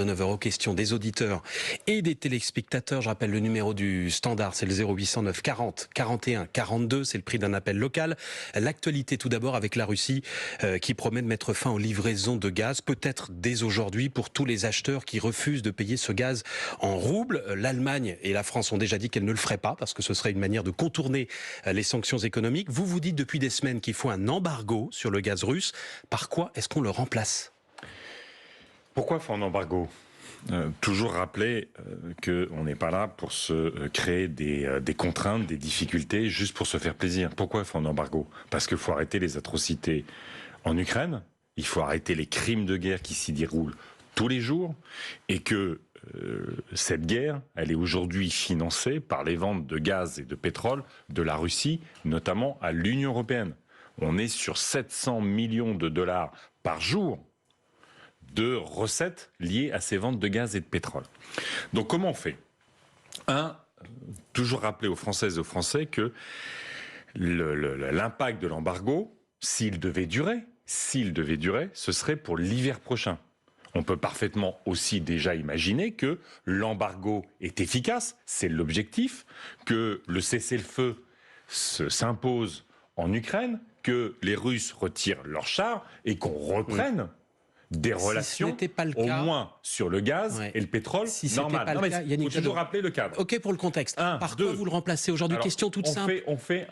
De 9 heures aux questions des auditeurs et des téléspectateurs. Je rappelle le numéro du standard, c'est le 0809 40 41 42, c'est le prix d'un appel local. L'actualité tout d'abord avec la Russie qui promet de mettre fin aux livraisons de gaz, peut-être dès aujourd'hui pour tous les acheteurs qui refusent de payer ce gaz en roubles. L'Allemagne et la France ont déjà dit qu'elles ne le feraient pas parce que ce serait une manière de contourner les sanctions économiques. Vous dites depuis des semaines qu'il faut un embargo sur le gaz russe. Par quoi est-ce qu'on le remplace ? Pourquoi faire un embargo ? Toujours rappeler qu'on n'est pas là pour se créer des contraintes, des difficultés, juste pour se faire plaisir. Pourquoi faire un embargo ? Parce qu'il faut arrêter les atrocités en Ukraine, il faut arrêter les crimes de guerre qui s'y déroulent tous les jours, et que cette guerre, elle est aujourd'hui financée par les ventes de gaz et de pétrole de la Russie, notamment à l'Union européenne. On est sur 700 millions de dollars par jour de recettes liées à ces ventes de gaz et de pétrole. Donc comment on fait ? Toujours rappeler aux Françaises et aux Français que l'impact de l'embargo, s'il devait durer, ce serait pour l'hiver prochain. On peut parfaitement aussi déjà imaginer que l'embargo est efficace, c'est l'objectif, que le cessez-le-feu s'impose en Ukraine, que les Russes retirent leurs chars et qu'on reprenne des relations, au moins sur le gaz et le pétrole, normal. Il faut toujours rappeler le cadre. Ok pour le contexte. Par quoi vous le remplacez aujourd'hui ? Question toute simple.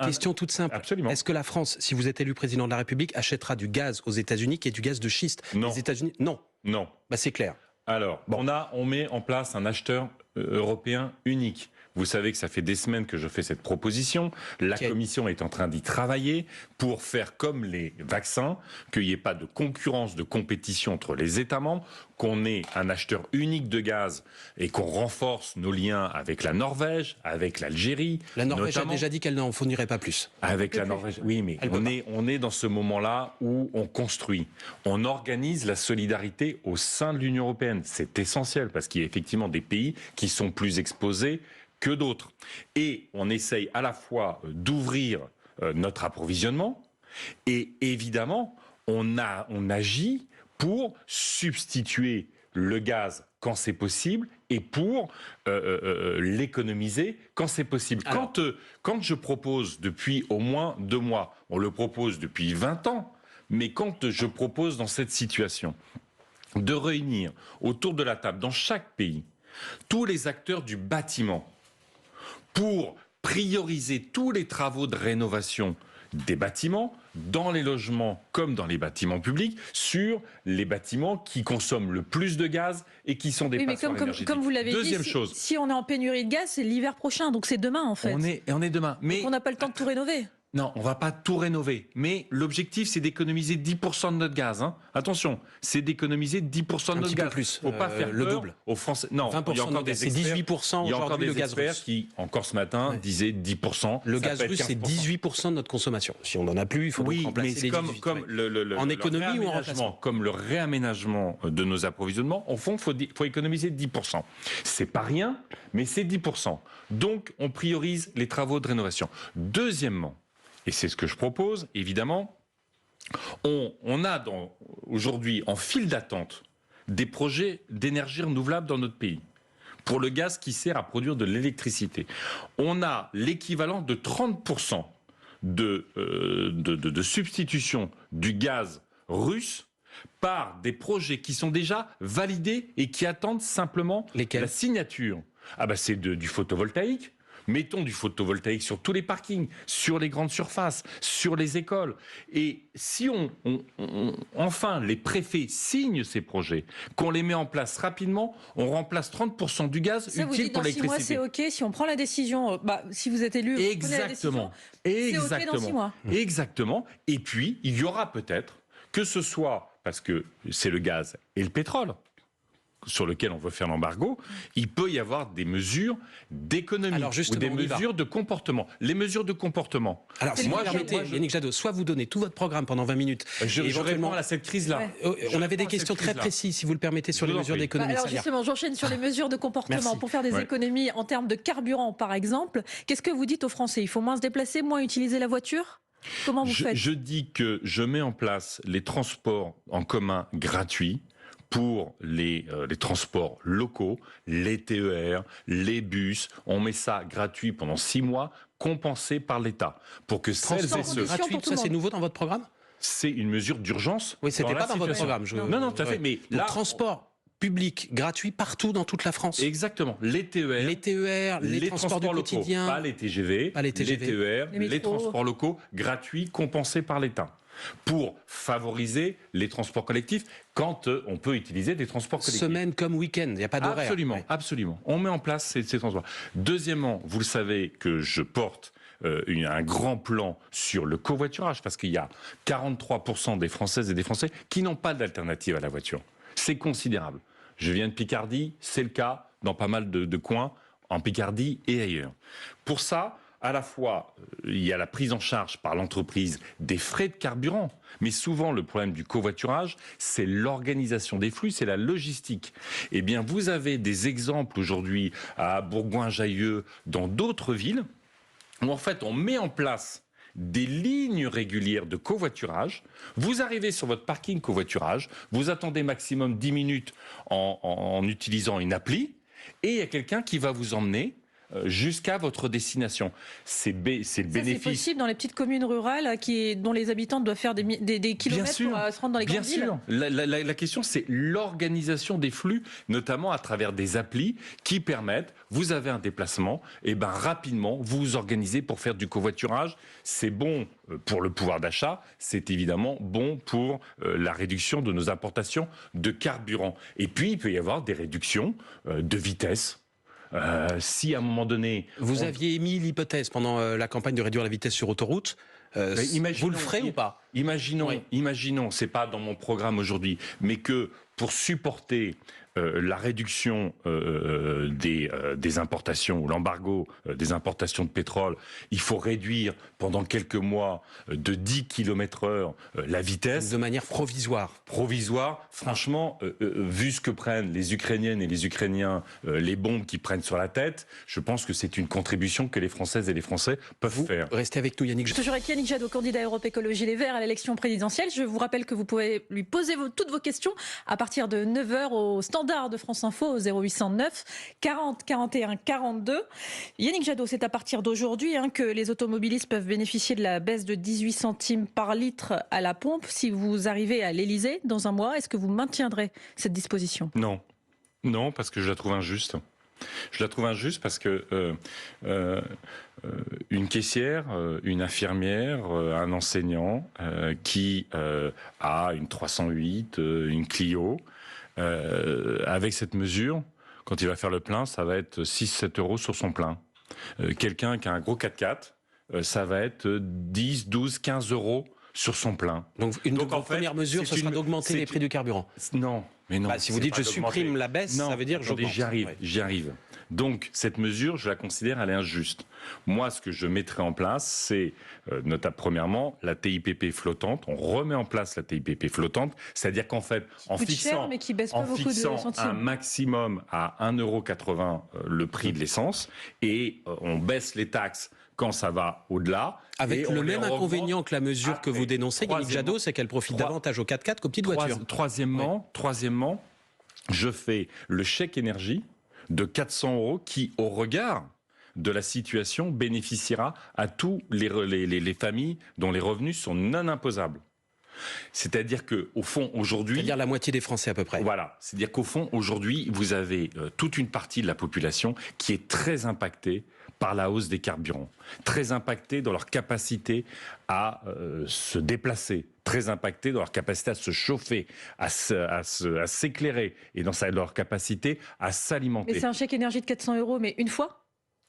Question toute simple. Absolument. Est-ce que la France, si vous êtes élu président de la République, achètera du gaz aux États-Unis qui est du gaz de schiste ? Non. Les États-Unis, non. Non. C'est clair. Alors, on met en place un acheteur européen unique. Vous savez que ça fait des semaines que je fais cette proposition. La Commission est en train d'y travailler pour faire comme les vaccins, qu'il n'y ait pas de concurrence, de compétition entre les États membres, qu'on ait un acheteur unique de gaz et qu'on renforce nos liens avec la Norvège, avec l'Algérie. La Norvège a déjà dit qu'elle n'en fournirait pas plus. Avec la Norvège, oui, mais on est dans ce moment-là où on construit. On organise la solidarité au sein de l'Union européenne. C'est essentiel parce qu'il y a effectivement des pays qui sont plus exposés que d'autres. Et on essaye à la fois d'ouvrir notre approvisionnement et évidemment, on agit pour substituer le gaz quand c'est possible et pour l'économiser quand c'est possible. Quand je propose depuis au moins 2 mois, on le propose depuis 20 ans, mais quand je propose dans cette situation de réunir autour de la table dans chaque pays tous les acteurs du bâtiment pour prioriser tous les travaux de rénovation des bâtiments, dans les logements comme dans les bâtiments publics, sur les bâtiments qui consomment le plus de gaz et qui sont des passoires énergétiques. Comme vous l'avez dit, si on est en pénurie de gaz, c'est l'hiver prochain, donc c'est demain en fait. On est demain. Mais donc on n'a pas le temps de tout rénover. Non, on va pas tout rénover. Mais l'objectif, c'est d'économiser 10% de notre gaz. Attention, c'est d'économiser 10% de notre gaz. Plus. Faut pas faire le peur double. aux Français. Non, 20% il y a encore des experts. C'est 18% il y a encore des experts qui, encore ce matin, disaient 10%. Le gaz russe, c'est 18% de notre consommation. Si on n'en a plus, il faut donc remplacer les 18%. Comme en économie ou en remplacement. Comme le réaménagement de nos approvisionnements, au fond, faut économiser 10%. C'est pas rien, mais c'est 10%. Donc, on priorise les travaux de rénovation. Deuxièmement, et c'est ce que je propose, évidemment, on a aujourd'hui en file d'attente des projets d'énergie renouvelable dans notre pays, pour le gaz qui sert à produire de l'électricité. On a l'équivalent de 30% de substitution du gaz russe par des projets qui sont déjà validés et qui attendent simplement la signature. C'est du photovoltaïque. Mettons du photovoltaïque sur tous les parkings, sur les grandes surfaces, sur les écoles. Et si enfin les préfets signent ces projets, qu'on les met en place rapidement, on remplace 30% du gaz utile pour l'électricité. Dans 6 mois, c'est OK. Si on prend la décision, si vous êtes élu, vous prenez la décision, c'est OK dans 6 mois. Exactement. Et puis, il y aura peut-être, que ce soit parce que c'est le gaz et le pétrole, sur lequel on veut faire l'embargo, il peut y avoir des mesures d'économie ou des mesures de comportement. Les mesures de comportement. Alors, si moi, Yannick Jadot, soit vous donnez tout votre programme pendant 20 minutes. Je réponds à cette crise-là. On avait des questions très précises, si vous le permettez, sur les mesures d'économie. Alors justement, j'enchaîne sur les mesures de comportement pour faire des économies en termes de carburant, par exemple. Qu'est-ce que vous dites aux Français ? Il faut moins se déplacer, moins utiliser la voiture ? Comment vous faites ? Je dis que je mets en place les transports en commun gratuits pour les transports locaux, les TER, les bus. On met ça gratuit pendant 6 mois, compensé par l'État. Pour que celles et ceux... Gratuit, ça c'est nouveau dans votre programme? C'est une mesure d'urgence. Oui, c'était pas dans votre programme. Non, tout à fait. Mais là, transport public gratuit partout dans toute la France. Exactement. Les TER, les transports du locaux, quotidien, pas les TGV, les TER, les transports locaux gratuits, compensés par l'État, pour favoriser les transports collectifs quand on peut utiliser des transports collectifs. Semaine comme week-end, il n'y a pas d'horaire. Absolument, absolument. On met en place ces transports. Deuxièmement, vous le savez que je porte un grand plan sur le covoiturage, parce qu'il y a 43% des Françaises et des Français qui n'ont pas d'alternative à la voiture. C'est considérable. Je viens de Picardie, c'est le cas dans pas mal de coins, en Picardie et ailleurs. Pour ça, à la fois, il y a la prise en charge par l'entreprise des frais de carburant, mais souvent le problème du covoiturage, c'est l'organisation des flux, c'est la logistique. Eh bien, vous avez des exemples aujourd'hui à Bourgoin-Jallieu, dans d'autres villes, où en fait on met en place des lignes régulières de covoiturage. Vous arrivez sur votre parking covoiturage, vous attendez maximum 10 minutes en utilisant une appli, et il y a quelqu'un qui va vous emmener jusqu'à votre destination. C'est le bénéfice. C'est possible dans les petites communes rurales dont les habitants doivent faire des kilomètres pour se rendre dans les grandes villes. Bien sûr. La question, c'est l'organisation des flux, notamment à travers des applis qui permettent, vous avez un déplacement, et ben rapidement, vous vous organisez pour faire du covoiturage. C'est bon pour le pouvoir d'achat, c'est évidemment bon pour la réduction de nos importations de carburant. Et puis, il peut y avoir des réductions de vitesse. Si à un moment donné... Vous aviez émis l'hypothèse pendant la campagne de réduire la vitesse sur autoroute. Vous le ferez ou pas? Imaginons, c'est pas dans mon programme aujourd'hui, mais que pour supporter la réduction des importations, ou l'embargo des importations de pétrole, il faut réduire pendant quelques mois de 10 km/h la vitesse. De manière provisoire. Franchement, vu ce que prennent les Ukrainiennes et les Ukrainiens, les bombes qu'ils prennent sur la tête, je pense que c'est une contribution que les Françaises et les Français peuvent faire. Restez avec nous, Yannick. Toujours avec Yannick Jadot, candidat Europe Écologie Les Verts à l'élection présidentielle. Je vous rappelle que vous pouvez lui poser toutes vos questions à partir de 9h au standard de France Info au 0809 40 41 42. Yannick Jadot, c'est à partir d'aujourd'hui que les automobilistes peuvent bénéficier de la baisse de 18 centimes par litre à la pompe. Si vous arrivez à l'Elysée dans un mois, est-ce que vous maintiendrez cette disposition? Non, parce que je la trouve injuste. Je la trouve injuste parce que une caissière, une infirmière, un enseignant qui a une 308, une Clio, avec cette mesure, quand il va faire le plein, ça va être 6-7 euros sur son plein. Quelqu'un qui a un gros 4x4, ça va être 10, 12, 15 euros sur son plein. Donc en fait, première mesure, ce sera d'augmenter les prix du carburant. Non, mais non. Si vous dites je supprime la baisse, ça veut dire j'augmente. J'y arrive. Donc cette mesure, je la considère, elle est injuste. Moi, ce que je mettrai en place, c'est premièrement la TIPP flottante. On remet en place la TIPP flottante, c'est-à-dire qu'en fait, en fixant un maximum à 1,80 € le prix de l'essence, et on baisse les taxes quand ça va au-delà. Avec le même inconvénient que la mesure que vous dénoncez, Yannick Jadot, c'est qu'elle profite davantage aux 4x4 qu'aux petites voitures. Troisièmement, je fais le chèque énergie de 400 € qui, au regard de la situation, bénéficiera à tous les familles dont les revenus sont non imposables. C'est-à-dire qu'au fond, aujourd'hui... C'est-à-dire la moitié des Français à peu près. Voilà. C'est-à-dire qu'au fond, aujourd'hui, vous avez toute une partie de la population qui est très impactée par la hausse des carburants, très impactés dans leur capacité à se déplacer, très impactés dans leur capacité à se chauffer, à s'éclairer, et dans leur capacité à s'alimenter. Mais c'est un chèque énergie de 400 €, mais une fois ?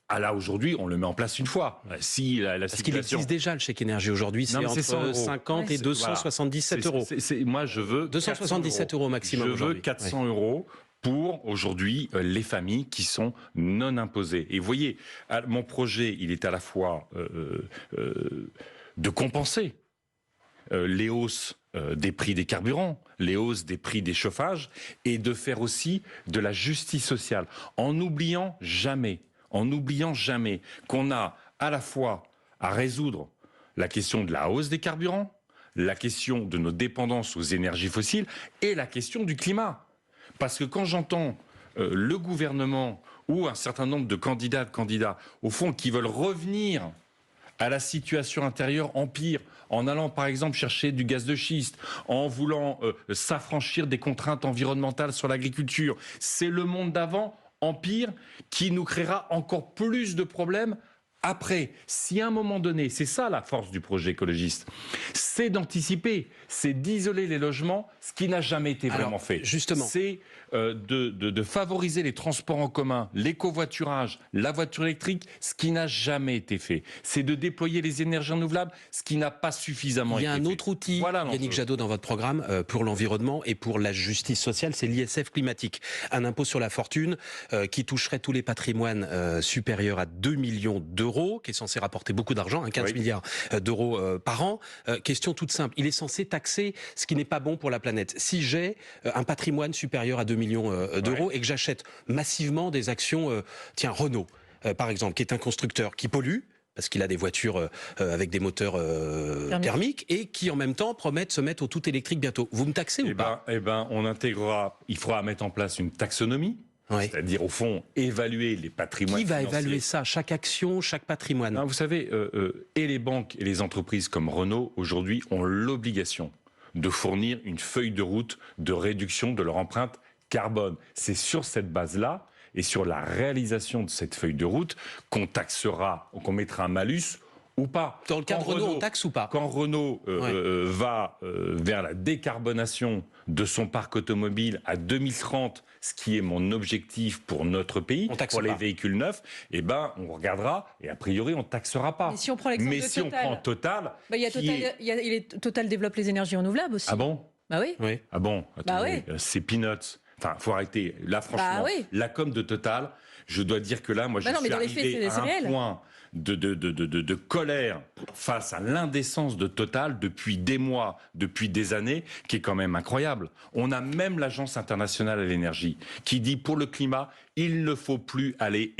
Ah là, aujourd'hui, on le met en place une fois. Si Parce qu'il existe déjà le chèque énergie aujourd'hui, c'est entre 50 et 277 euros. Moi, je veux 277 € maximum. Je veux 400 € pour aujourd'hui les familles qui sont non imposées. Et vous voyez, mon projet, il est à la fois de compenser les hausses des prix des carburants, les hausses des prix des chauffages, et de faire aussi de la justice sociale, en n'oubliant jamais qu'on a à la fois à résoudre la question de la hausse des carburants, la question de nos dépendances aux énergies fossiles et la question du climat. Parce que quand j'entends le gouvernement ou un certain nombre de candidats, au fond, qui veulent revenir à la situation intérieure empire, en allant par exemple chercher du gaz de schiste, en voulant s'affranchir des contraintes environnementales sur l'agriculture. C'est le monde d'avant, empire, qui nous créera encore plus de problèmes après. Si à un moment donné, c'est ça la force du projet écologiste, c'est d'anticiper, c'est d'isoler les logements, ce qui n'a jamais été vraiment fait. Justement. C'est de favoriser les transports en commun, l'écovoiturage, la voiture électrique, ce qui n'a jamais été fait. C'est de déployer les énergies renouvelables, ce qui n'a pas suffisamment été fait. Il y a un autre outil, voilà, Yannick Jadot, dans votre programme pour l'environnement et pour la justice sociale, c'est l'ISF climatique. Un impôt sur la fortune qui toucherait tous les patrimoines supérieurs à 2 millions d'euros, qui est censé rapporter beaucoup d'argent, 15 milliards d'euros par an. Question toute simple, il est censé taxer ce qui n'est pas bon pour la planète. Si j'ai un patrimoine supérieur à 2 millions d'euros et que j'achète massivement des actions, Renault, par exemple, qui est un constructeur qui pollue, parce qu'il a des voitures avec des moteurs thermiques et qui en même temps promettent se mettre au tout électrique bientôt. Vous me taxez ou pas ? On intégrera, il faudra mettre en place une taxonomie. Oui. C'est-à-dire, au fond, évaluer les patrimoines financiers. Qui va évaluer ça ? Chaque action, chaque patrimoine ? Non, vous savez, et les banques et les entreprises comme Renault, aujourd'hui, ont l'obligation de fournir une feuille de route de réduction de leur empreinte carbone. C'est sur cette base-là et sur la réalisation de cette feuille de route qu'on taxera, qu'on mettra un malus ou pas. Dans le cas de Renault, on taxe ou pas ? Quand Renault va vers la décarbonation de son parc automobile à 2030, ce qui est mon objectif pour notre pays, pour les véhicules neufs, on regardera et a priori on ne taxera pas. Mais si on prend l'exemple de Total, on prend Total, Total développe les énergies renouvelables aussi. Ah bon ? Bah oui. Ah bon ? Attendez, c'est peanuts. Enfin, faut arrêter. Là, franchement, la com de Total, je dois dire que là, moi, je suis arrivé à un point de colère face à l'indécence de Total depuis des mois, depuis des années, qui est quand même incroyable. On a même l'Agence internationale à l'énergie qui dit pour le climat, il ne faut plus aller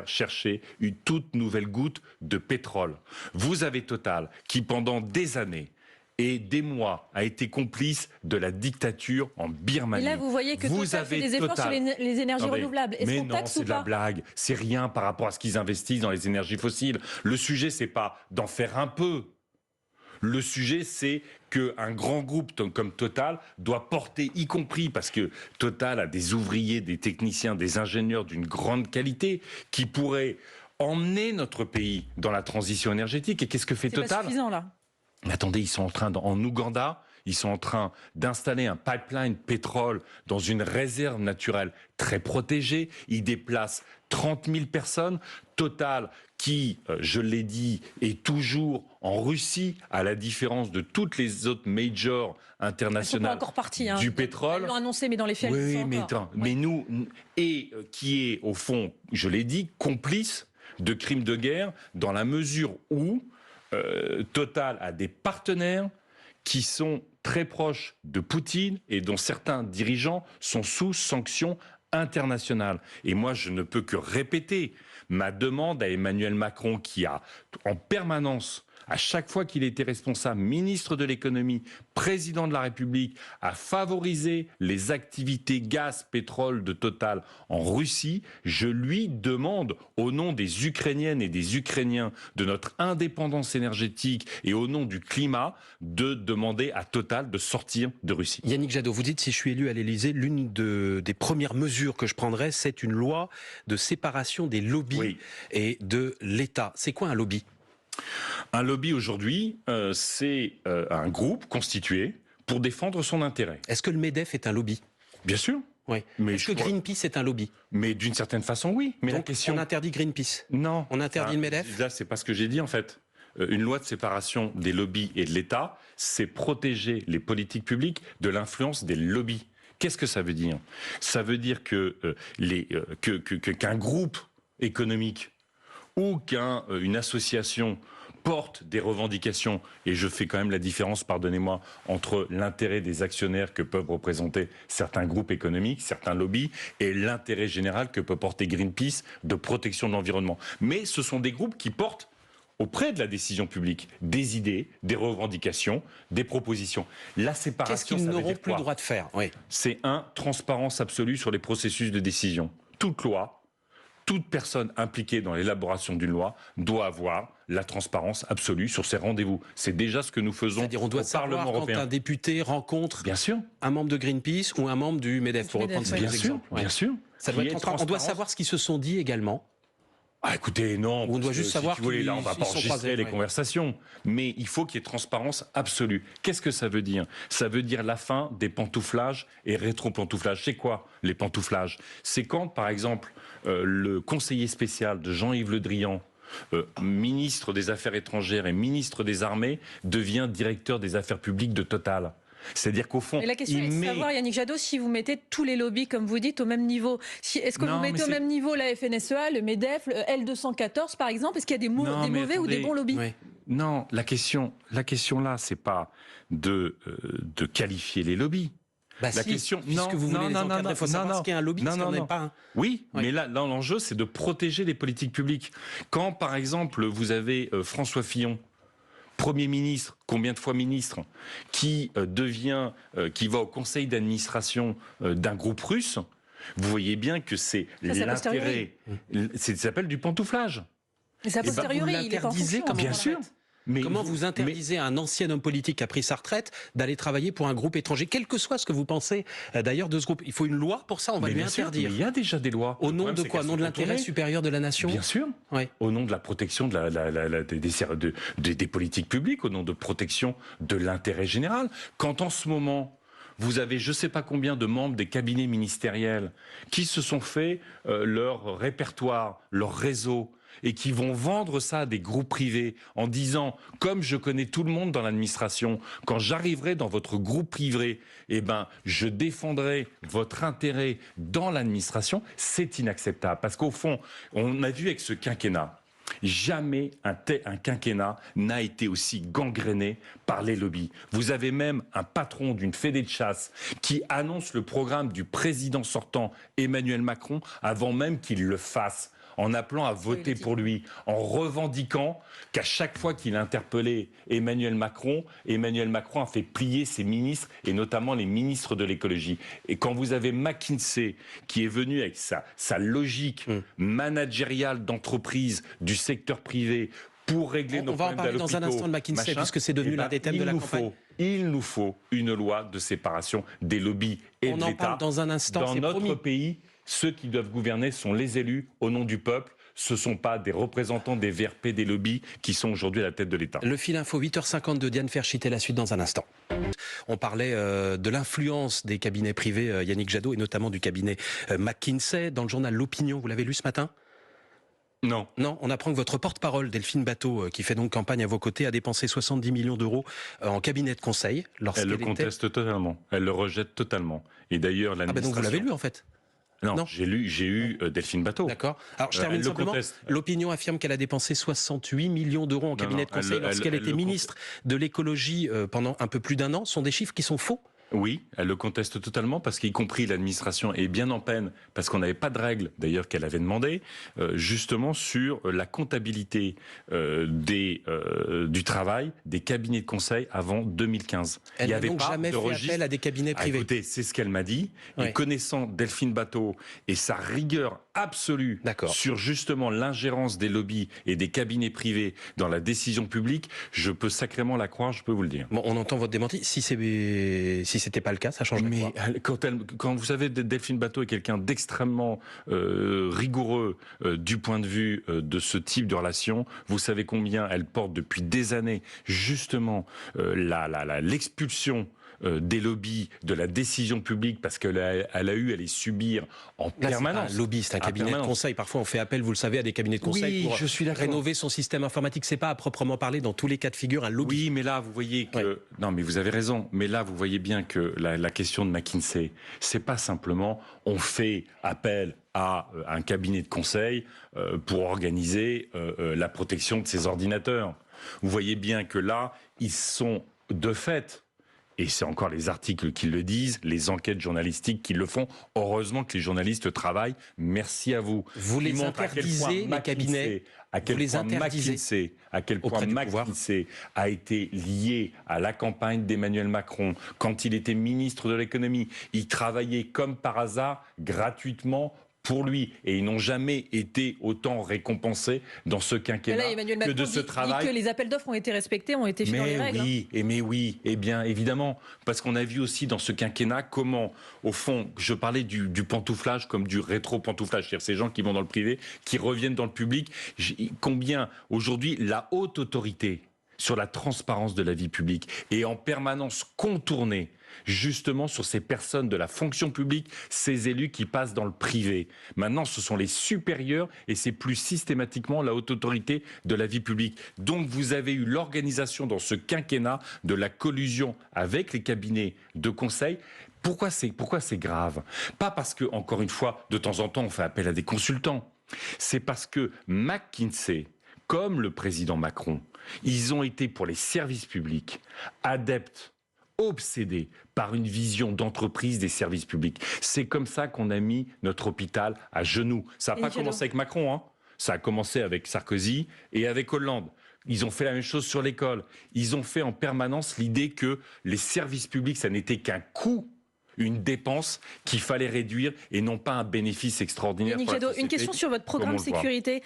chercher une toute nouvelle goutte de pétrole. Vous avez Total qui, pendant des années, et des mois a été complice de la dictature en Birmanie. Et là, vous voyez que Total fait des efforts sur les énergies renouvelables. Mais non, c'est de la blague. C'est rien par rapport à ce qu'ils investissent dans les énergies fossiles. Le sujet, c'est pas d'en faire un peu. Le sujet, c'est qu'un grand groupe comme Total doit porter, y compris parce que Total a des ouvriers, des techniciens, des ingénieurs d'une grande qualité qui pourraient emmener notre pays dans la transition énergétique. Et qu'est-ce que fait Total ? C'est pas suffisant, là. Mais attendez, ils sont en Ouganda, ils sont en train d'installer un pipeline pétrole dans une réserve naturelle très protégée. Ils déplacent 30 000 personnes. Total, qui, je l'ai dit, est toujours en Russie, à la différence de toutes les autres majors internationales du pétrole. Ils l'ont annoncé, mais dans les faits, mais nous, et qui est, au fond, je l'ai dit, complice de crimes de guerre, dans la mesure où Total a des partenaires qui sont très proches de Poutine et dont certains dirigeants sont sous sanctions internationales. Et moi, je ne peux que répéter ma demande à Emmanuel Macron qui a en permanence, à chaque fois qu'il était responsable, ministre de l'économie, président de la République, a favorisé les activités gaz, pétrole de Total en Russie. Je lui demande, au nom des Ukrainiennes et des Ukrainiens, de notre indépendance énergétique et au nom du climat, de demander à Total de sortir de Russie. Yannick Jadot, vous dites, si je suis élu à l'Élysée, l'une des premières mesures que je prendrai, c'est une loi de séparation des lobbies et de l'État. C'est quoi un lobby ? Un lobby aujourd'hui, c'est un groupe constitué pour défendre son intérêt. Est-ce que le MEDEF est un lobby ? Bien sûr. Oui. Est-ce que Greenpeace est un lobby ? Mais d'une certaine façon, oui. Mais donc, la question... on interdit Greenpeace ? Non. On interdit le MEDEF ? Là, c'est pas ce que j'ai dit en fait. Une loi de séparation des lobbies et de l'État, c'est protéger les politiques publiques de l'influence des lobbies. Qu'est-ce que ça veut dire ? Ça veut dire que qu'un groupe économique ou qu'une association porte des revendications, et je fais quand même la différence, pardonnez-moi, entre l'intérêt des actionnaires que peuvent représenter certains groupes économiques, certains lobbies, et l'intérêt général que peut porter Greenpeace de protection de l'environnement. Mais ce sont des groupes qui portent auprès de la décision publique des idées, des revendications, des propositions. La séparation, qu'est-ce qu'ils n'auront plus le droit de faire? Oui. C'est transparence absolue sur les processus de décision. Toute loi, toute personne impliquée dans l'élaboration d'une loi doit avoir la transparence absolue sur ses rendez-vous. C'est déjà ce que nous faisons C'est-à-dire on doit au Parlement savoir européen. quand un député rencontre Bien sûr. un membre de Greenpeace ou un membre du MEDEF, pour reprendre ces Bien deux sûr, exemples. Ouais. bien sûr. Ça doit être on doit savoir ce qu'ils se sont dit également. Ah, écoutez, non. On doit juste savoir si vous voulez, là, on ne va pas qu'ils sont enregistrer croisés, les ouais. conversations. Mais il faut qu'il y ait transparence absolue. Qu'est-ce que ça veut dire? Ça veut dire la fin des pantouflages et rétro-pantouflages. C'est quoi, les pantouflages? C'est quand, par exemple, le conseiller spécial de Jean-Yves Le Drian, ministre des Affaires étrangères et ministre des Armées, devient directeur des affaires publiques de Total. C'est-à-dire qu'au fond, et la question est de savoir, Yannick Jadot, si vous mettez tous les lobbies, comme vous dites, au même niveau. Est-ce que vous mettez au même niveau la FNSEA, le MEDEF, le L214 par exemple? Est-ce qu'il y a des mauvais ou des bons lobbies? Oui. Non, la question là, c'est pas de qualifier les lobbies. Bah la si, question, puisque vous voulez les encadrer, il faut savoir ce qu'est un lobby, ce qu'il n'y en a pas un. Oui, mais là l'enjeu, c'est de protéger les politiques publiques. Quand, par exemple, vous avez François Fillon, Premier ministre, combien de fois ministre, qui qui va au conseil d'administration d'un groupe russe, vous voyez bien que c'est l'intérêt. Ça s'appelle du pantouflage. Mais c'est a posteriori, il est interdisé, bien sûr. Mais comment vous interdisez à un ancien homme politique qui a pris sa retraite d'aller travailler pour un groupe étranger, quel que soit ce que vous pensez d'ailleurs de ce groupe? Il faut une loi pour ça, on va lui interdire. Mais il y a déjà des lois. Au nom de quoi? Au nom de l'intérêt supérieur de la nation? Bien sûr. Oui. Au nom de la protection des politiques publiques, au nom de protection de l'intérêt général. Quand en ce moment, vous avez je ne sais pas combien de membres des cabinets ministériels qui se sont fait leur répertoire, leur réseau, et qui vont vendre ça à des groupes privés en disant, comme je connais tout le monde dans l'administration, quand j'arriverai dans votre groupe privé, eh ben, je défendrai votre intérêt dans l'administration, c'est inacceptable. Parce qu'au fond, on a vu avec ce quinquennat, jamais un quinquennat n'a été aussi gangréné par les lobbies. Vous avez même un patron d'une fédé de chasse qui annonce le programme du président sortant Emmanuel Macron avant même qu'il le fasse, en appelant à voter pour lui, en revendiquant qu'à chaque fois qu'il interpellait Emmanuel Macron a fait plier ses ministres, et notamment les ministres de l'écologie. Et quand vous avez McKinsey qui est venu avec sa logique managériale d'entreprise du secteur privé pour régler nos problèmes d'hôpitaux... On va en parler dans un instant de McKinsey, puisque c'est devenu l'un des thèmes de la campagne. Il nous faut une loi de séparation des lobbies et de l'État. On en parle dans un instant, dans notre pays. Ceux qui doivent gouverner sont les élus au nom du peuple. Ce ne sont pas des représentants des VRP, des lobbies qui sont aujourd'hui à la tête de l'État. Le fil info, 8h52, Diane Ferchit et la suite dans un instant. On parlait de l'influence des cabinets privés, Yannick Jadot, et notamment du cabinet McKinsey. Dans le journal L'Opinion, vous l'avez lu ce matin ? Non. Non, on apprend que votre porte-parole, Delphine Bateau, qui fait donc campagne à vos côtés, a dépensé 70 millions d'euros en cabinet de conseil. Elle le conteste totalement. Elle le rejette totalement. Et d'ailleurs, l'administration... donc vous l'avez lu en fait ? Non. J'ai eu Delphine Bateau. D'accord. Alors je termine simplement. L'Opinion affirme qu'elle a dépensé 68 millions d'euros en cabinet de conseil lorsqu'elle était ministre de l'écologie pendant un peu plus d'un an. Ce sont des chiffres qui sont faux. Oui, elle le conteste totalement parce qu'y compris l'administration est bien en peine parce qu'on n'avait pas de règles d'ailleurs qu'elle avait demandé justement sur la comptabilité du travail des cabinets de conseil avant 2015. Elle n'a donc jamais fait appel à des cabinets privés. Écoutez, c'est ce qu'elle m'a dit. Oui. Et connaissant Delphine Bateau et sa rigueur absolue sur justement l'ingérence des lobbies et des cabinets privés dans la décision publique, je peux sacrément la croire, je peux vous le dire. Bon, on entend votre démenti. Si c'était pas le cas, ça changerait quoi ? Quand vous savez, Delphine Bateau est quelqu'un d'extrêmement rigoureux du point de vue de ce type de relation. Vous savez combien elle porte depuis des années justement l'expulsion des lobbies, de la décision publique, parce qu'elle a eu à les subir en permanence. C'est un lobby, c'est un cabinet de conseil. Parfois, on fait appel, vous le savez, à des cabinets de conseil pour rénover son système informatique. C'est pas à proprement parler, dans tous les cas de figure, un lobby. Oui, mais là, vous voyez que... Non, mais vous avez raison. Mais là, vous voyez bien que la question de McKinsey, c'est pas simplement on fait appel à un cabinet de conseil pour organiser la protection de ses ordinateurs. Vous voyez bien que là, ils sont de fait et c'est encore les articles qui le disent, les enquêtes journalistiques qui le font. Heureusement que les journalistes travaillent. Merci à vous. Vous les interdisez, les cabinets. À quel point McKinsey a été lié à la campagne d'Emmanuel Macron. Quand il était ministre de l'économie, il travaillait comme par hasard, gratuitement, pour lui, et ils n'ont jamais été autant récompensés dans ce quinquennat que de ce travail. Dit que les appels d'offres ont été respectés, ont été faits dans les règles. Mais oui, et bien évidemment, parce qu'on a vu aussi dans ce quinquennat comment, au fond, je parlais du pantouflage comme du rétro-pantouflage, c'est-à-dire ces gens qui vont dans le privé, qui reviennent dans le public, combien aujourd'hui la haute autorité sur la transparence de la vie publique est en permanence contournée justement sur ces personnes de la fonction publique, ces élus qui passent dans le privé. Maintenant, ce sont les supérieurs et c'est plus systématiquement la haute autorité de la vie publique. Donc, vous avez eu l'organisation dans ce quinquennat de la collusion avec les cabinets de conseil. Pourquoi c'est grave? Pas parce que, encore une fois, de temps en temps, on fait appel à des consultants. C'est parce que McKinsey, comme le président Macron, ils ont été pour les services publics adeptes, obsédés par une vision d'entreprise des services publics. C'est comme ça qu'on a mis notre hôpital à genoux. Ça n'a pas commencé avec Macron, hein. Ça a commencé avec Sarkozy et avec Hollande. Ils ont fait la même chose sur l'école. Ils ont fait en permanence l'idée que les services publics, ça n'était qu'un coût, une dépense qu'il fallait réduire et non pas un bénéfice extraordinaire. Yannick Jadot, une question sur votre programme sécurité.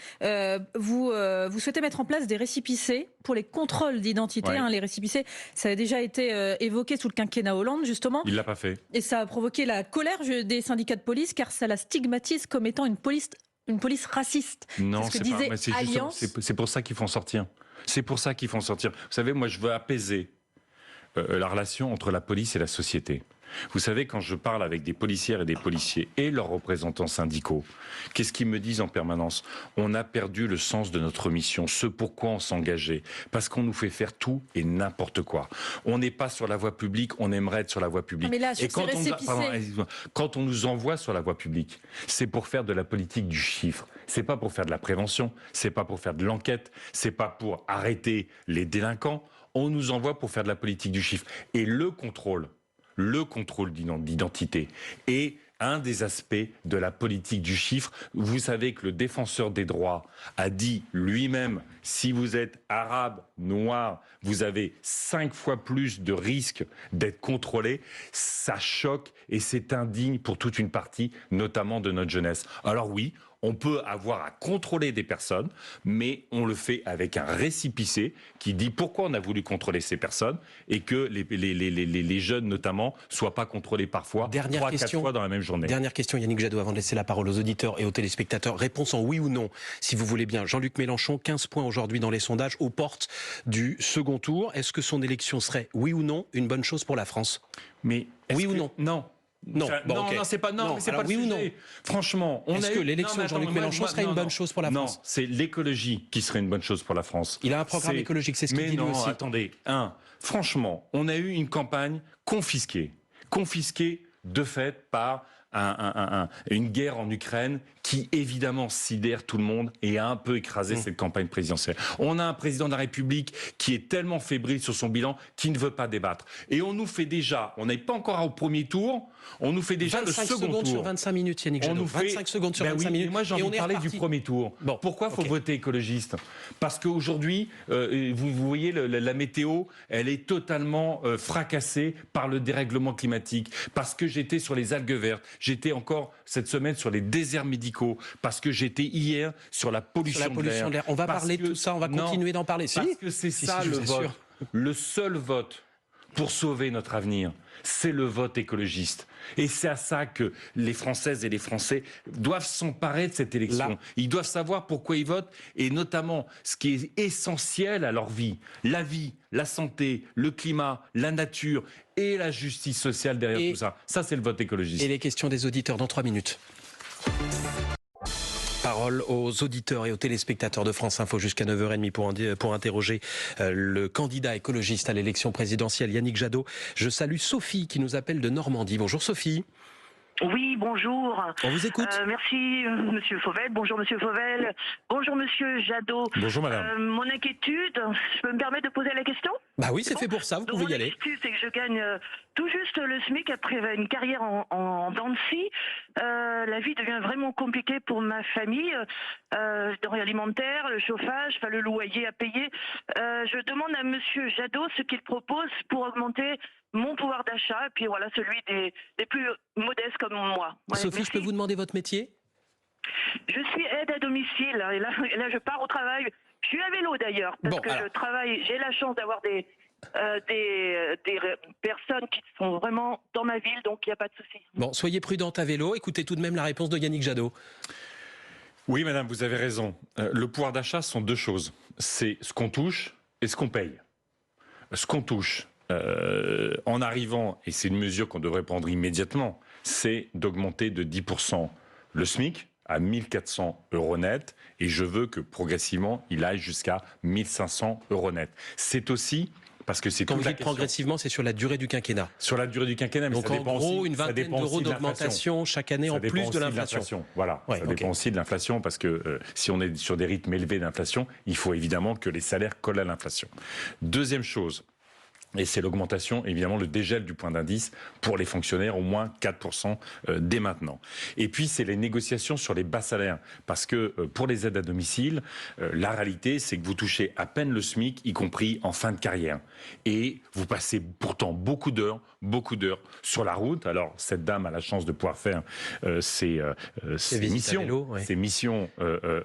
Vous souhaitez mettre en place des récépissés pour les contrôles d'identité. Ouais. Les récépissés, ça a déjà été évoqué sous le quinquennat Hollande, justement. Il ne l'a pas fait. Et ça a provoqué la colère des syndicats de police, car ça la stigmatise comme étant une police raciste. Non, c'est ce que disait Alliance. C'est pour ça qu'ils font sortir. C'est pour ça qu'ils font sortir. Vous savez, moi, je veux apaiser la relation entre la police et la société. Vous savez, quand je parle avec des policières et des policiers et leurs représentants syndicaux, qu'est-ce qu'ils me disent en permanence? On a perdu le sens de notre mission, ce pourquoi on s'engageait, parce qu'on nous fait faire tout et n'importe quoi. On n'est pas sur la voie publique, on aimerait être sur la voie publique. Mais là, et quand on nous envoie sur la voie publique, c'est pour faire de la politique du chiffre. C'est pas pour faire de la prévention, c'est pas pour faire de l'enquête, c'est pas pour arrêter les délinquants. On nous envoie pour faire de la politique du chiffre. Et le contrôle d'identité est un des aspects de la politique du chiffre. Vous savez que le défenseur des droits a dit lui-même, si vous êtes arabe, noir, vous avez 5 fois plus de risques d'être contrôlé. Ça choque et c'est indigne pour toute une partie, notamment de notre jeunesse. Alors oui, on peut avoir à contrôler des personnes, mais on le fait avec un récépissé qui dit pourquoi on a voulu contrôler ces personnes et que les jeunes, notamment, soient pas contrôlés parfois 3-4 fois dans la même journée. Dernière question, Yannick Jadot, avant de laisser la parole aux auditeurs et aux téléspectateurs. Réponse en oui ou non, si vous voulez bien. Jean-Luc Mélenchon, 15 points aujourd'hui dans les sondages, aux portes du second tour. Est-ce que son élection serait, oui ou non, une bonne chose pour la France? Mais oui ou non? Non. Non, c'est pas non, mais c'est pas le oui sujet. ou non? Franchement, est-ce que l'élection de Jean-Luc Mélenchon serait une bonne chose pour la France? Non, c'est l'écologie qui serait une bonne chose pour la France. Il a un programme écologique, c'est ce qu'il dit lui aussi. Attendez, franchement, on a eu une campagne confisquée de fait par une guerre en Ukraine qui évidemment sidère tout le monde et a un peu écrasé cette campagne présidentielle. On a un président de la République qui est tellement fébrile sur son bilan qu'il ne veut pas débattre. Et on nous fait déjà, on n'est pas encore au premier tour, on nous fait déjà le second tour. 25 secondes sur 25 minutes, Yannick Jadot. 25 secondes sur 25 minutes. Moi, j'ai envie de parler du premier tour. Bon, pourquoi faut voter écologiste? Parce qu'aujourd'hui, vous voyez, la météo, elle est totalement fracassée par le dérèglement climatique. Parce que j'étais sur les algues vertes, j'étais encore cette semaine sur les déserts médicaux, parce que j'étais hier sur la pollution de l'air. On va parler de tout ça, on va continuer d'en parler. Parce que c'est ça le vote. Le seul vote pour sauver notre avenir, c'est le vote écologiste. Et c'est à ça que les Françaises et les Français doivent s'emparer de cette élection. Là. Ils doivent savoir pourquoi ils votent, et notamment ce qui est essentiel à leur vie, la santé, le climat, la nature et la justice sociale derrière tout ça. Ça, c'est le vote écologiste. Et les questions des auditeurs dans 3 minutes. Parole aux auditeurs et aux téléspectateurs de France Info jusqu'à 9h30 pour interroger le candidat écologiste à l'élection présidentielle, Yannick Jadot. Je salue Sophie qui nous appelle de Normandie. Bonjour Sophie. Oui, bonjour. On vous écoute. Merci, Monsieur Fauvel. Bonjour, Monsieur Fauvel. Bonjour, Monsieur Jadot. Bonjour madame. Mon inquiétude, je peux me permettre de poser la question? Bah oui, c'est fait pour ça, vous Donc, pouvez mon y aller. inquiétude, c'est que je gagne tout juste le SMIC après une carrière en dents de scie. La vie devient vraiment compliquée pour ma famille. Denrées alimentaires, le chauffage, enfin, le loyer à payer. Je demande à Monsieur Jadot ce qu'il propose pour augmenter mon pouvoir d'achat et puis voilà celui des plus modestes comme moi. Ouais, Sophie, merci. je peux vous demander votre métier? Je suis aide à domicile et là je pars au travail. Je suis à vélo d'ailleurs parce Bon, que alors. je travaille. J'ai la chance d'avoir des personnes qui sont vraiment dans ma ville, donc il n'y a pas de souci. Bon, soyez prudente à vélo. Écoutez tout de même la réponse de Yannick Jadot. Oui madame, vous avez raison. Le pouvoir d'achat sont deux choses. C'est ce qu'on touche et ce qu'on paye. Ce qu'on touche en arrivant, et c'est une mesure qu'on devrait prendre immédiatement, c'est d'augmenter de 10% le SMIC à 1400 € net, et je veux que progressivement il aille jusqu'à 1500 € net. C'est aussi parce que c'est Quand toute vous la dites question. progressivement, c'est sur la durée du quinquennat. Sur la durée du quinquennat, mais Donc ça en dépend gros, aussi, une ça vingtaine dépend d'euros aussi de l'inflation. d'augmentation chaque année Ça en dépend plus de aussi l'inflation. Voilà, Ouais, ça dépend ok. aussi de l'inflation parce que si on est sur des rythmes élevés d'inflation, il faut évidemment que les salaires collent à l'inflation. Deuxième chose, et c'est l'augmentation, évidemment, le dégel du point d'indice pour les fonctionnaires, au moins 4% dès maintenant. Et puis, c'est les négociations sur les bas salaires. Parce que pour les aides à domicile, la réalité, c'est que vous touchez à peine le SMIC, y compris en fin de carrière. Et vous passez pourtant beaucoup d'heures sur la route. Alors, cette dame a la chance de pouvoir faire ses visites à missions, vélo, ouais. ses missions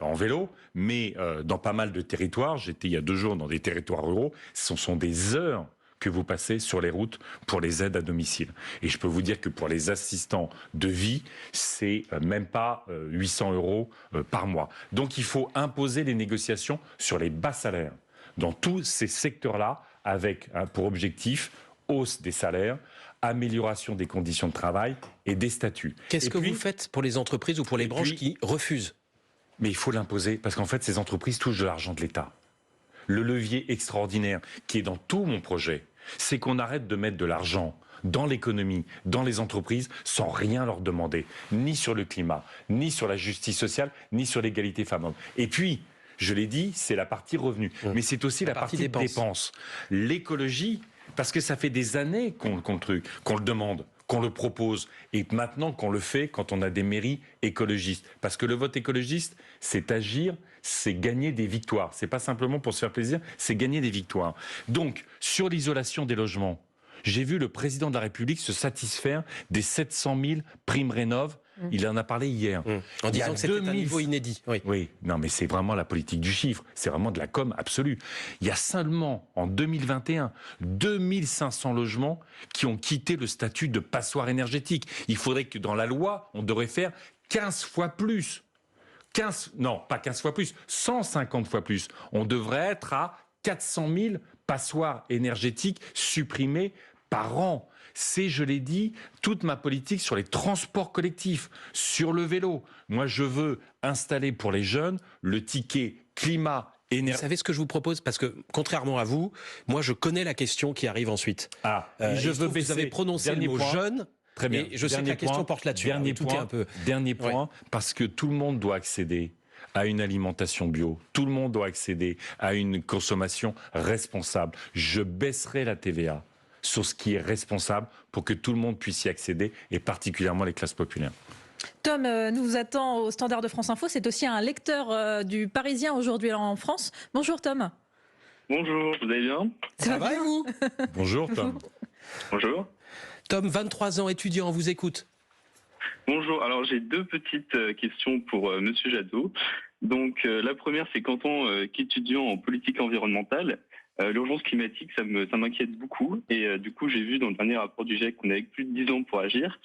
en vélo, mais dans pas mal de territoires, j'étais il y a 2 jours dans des territoires ruraux, ce sont des heures que vous passez sur les routes pour les aides à domicile. Et je peux vous dire que pour les assistants de vie, c'est même pas 800 € par mois. Donc il faut imposer les négociations sur les bas salaires dans tous ces secteurs-là, avec pour objectif hausse des salaires, amélioration des conditions de travail et des statuts. Qu'est-ce que vous faites pour les entreprises ou pour les branches qui refusent? Mais il faut l'imposer, parce qu'en fait, ces entreprises touchent de l'argent de l'État. Le levier extraordinaire qui est dans tout mon projet, c'est qu'on arrête de mettre de l'argent dans l'économie, dans les entreprises, sans rien leur demander, ni sur le climat, ni sur la justice sociale, ni sur l'égalité femmes-hommes. Et puis, je l'ai dit, c'est la partie revenu, mais c'est aussi la partie dépenses. L'écologie, parce que ça fait des années qu'on le demande, qu'on le propose, et maintenant qu'on le fait quand on a des mairies écologistes. Parce que le vote écologiste, c'est agir, c'est gagner des victoires. C'est pas simplement pour se faire plaisir, c'est gagner des victoires. Donc, sur l'isolation des logements, j'ai vu le président de la République se satisfaire des 700 000 primes rénov'. Il en a parlé hier. En disant que c'était un niveau inédit. Oui, non, mais c'est vraiment la politique du chiffre. C'est vraiment de la com absolue. Il y a seulement, en 2021, 2500 logements qui ont quitté le statut de passoire énergétique. Il faudrait que dans la loi, on devrait faire 15 fois plus. 150 fois plus. On devrait être à 400 000 passoires énergétiques supprimées par an. C'est, je l'ai dit, toute ma politique sur les transports collectifs, sur le vélo. Moi, je veux installer pour les jeunes le ticket climat énergie. Vous savez ce que je vous propose? Parce que, contrairement à vous, moi, je connais la question qui arrive ensuite. Vous avez prononcé le mot jeune. Très bien. Et je sais que la question porte là-dessus. Dernier point, parce que tout le monde doit accéder à une alimentation bio. Tout le monde doit accéder à une consommation responsable. Je baisserai la TVA sur ce qui est responsable pour que tout le monde puisse y accéder, et particulièrement les classes populaires. Tom nous attend au standard de France Info. C'est aussi un lecteur du Parisien aujourd'hui en France. Bonjour Tom. Bonjour, vous allez bien? Ça va et vous? Bonjour Tom. Bonjour. Tom, 23 ans, étudiant, on vous écoute. Bonjour, alors j'ai 2 petites questions pour Monsieur Jadot. Donc la première, c'est qu'en tant qu'étudiant en politique environnementale, l'urgence climatique, ça m'inquiète beaucoup. Et du coup, j'ai vu dans le dernier rapport du GIEC qu'on avait plus de 10 ans pour agir.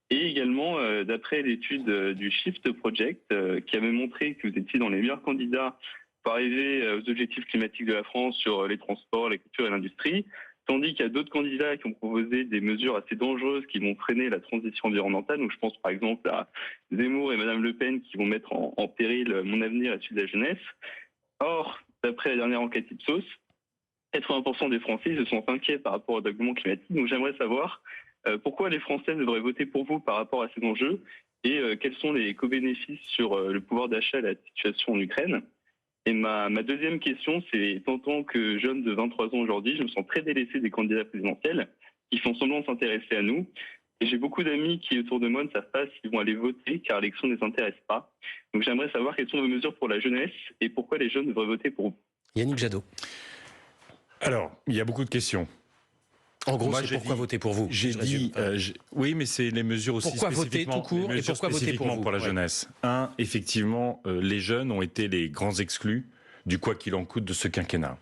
Et également, d'après l'étude du Shift Project, qui avait montré que vous étiez dans les meilleurs candidats pour arriver aux objectifs climatiques de la France sur les transports, l'agriculture et l'industrie, tandis qu'il y a d'autres candidats qui ont proposé des mesures assez dangereuses qui vont freiner la transition environnementale. Donc je pense par exemple à Zemmour et Madame Le Pen qui vont mettre en péril mon avenir et celui de la jeunesse. Or, d'après la dernière enquête Ipsos, 80% des Français se sont inquiets par rapport au dérèglement climatique. Donc j'aimerais savoir Pourquoi les Français devraient voter pour vous par rapport à ces enjeux et quels sont les co-bénéfices sur le pouvoir d'achat et la situation en Ukraine? Et ma deuxième question, c'est en tant que jeune de 23 ans aujourd'hui, je me sens très délaissé des candidats présidentiels qui font semblant de s'intéresser à nous. Et j'ai beaucoup d'amis qui, autour de moi, ne savent pas s'ils vont aller voter car l'élection ne les intéresse pas. Donc j'aimerais savoir quelles sont vos mesures pour la jeunesse et pourquoi les jeunes devraient voter pour vous. Yannick Jadot. Alors, il y a beaucoup de questions. En gros, Moi, c'est pourquoi voter pour vous? J'ai dit, oui, mais c'est les mesures aussi pourquoi voter tout court et pourquoi voter pour vous? Pour la jeunesse. Un, effectivement, les jeunes ont été les grands exclus du quoi qu'il en coûte de ce quinquennat.